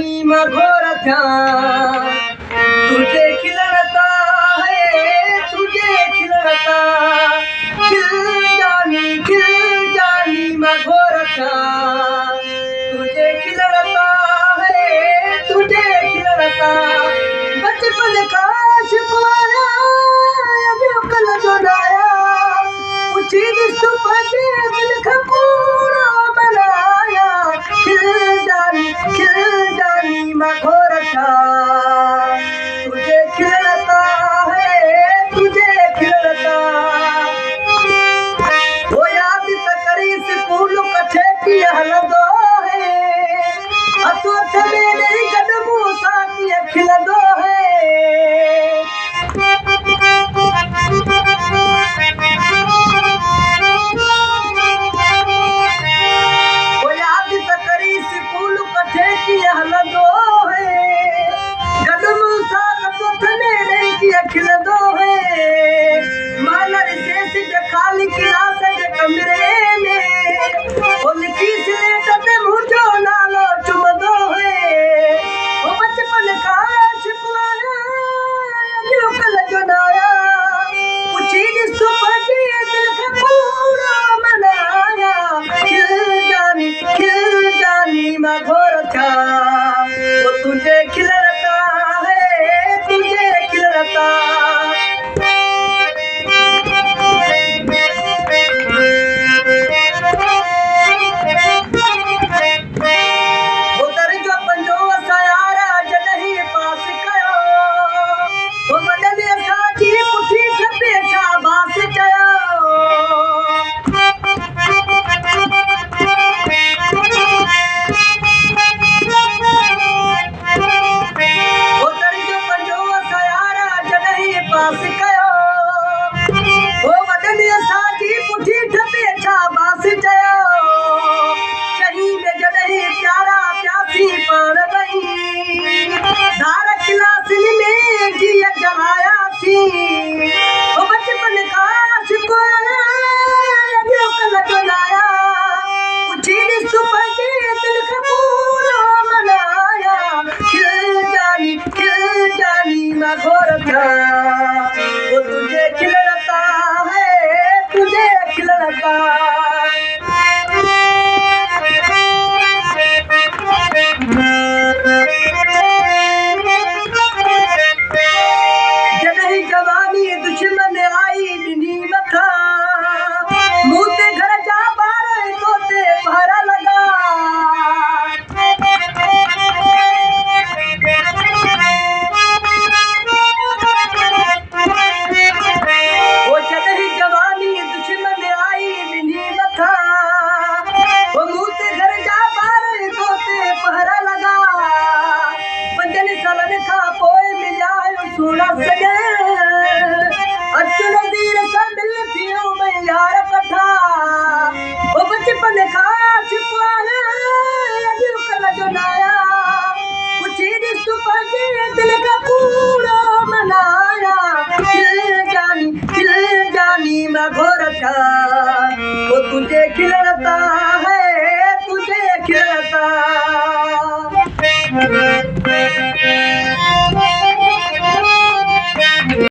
जानी मैं घोर था तुझे खिलता है तुझे खिलता खिल जानी मैं घोर था तुझे खिलता है तुझे खिलता बचपन का शिकवाया अभी कल जोड़ाया उसी सुपटे दिल का पूरा बनाया खिल जानी मैं घोर था तुझे खिलता है तुझे खिलता वो याद तकरी स्कूल कठे की हलदो है अतो थले नहीं कदमू सा की खिलदो है खिलदो है मानर से खाली क्लास के कमरे में और लिखी स्लेट पे मुझो नालो चुमदो है वो बचपन का शिकवाया जो कल जुड़ाया पूछी सुपटी दिल का पूरा मनाया खिल जानी मैं घोर था वो तुझे खिलता है तुझे खिलता बचपन का शिकवाया जो कल बनाया उसी सुपटे दिल का पूरा मनाया खिल जानी मैं घोर था वो तुझे खिलता है तुझे खिलता दुश्मन आई मिनी मथा मुँह ते घर जा बार तोते पहरा लगा वो चढ़ी जवानी दुश्मन आई मिनी मथा वो मुँह ते घर जा बार तोते पहरा लगा 15 सालन का पोए मिला सोना सगे अर्जुन दीर सा मिल पियो मैं यार कथा वो बचपन का छिपाया दिल कल जुड़ाया कुछ सुपटे दिल का पूरा मनाया खिल जानी मैं घोर था वो तुझे खिलता है तुझे खिलता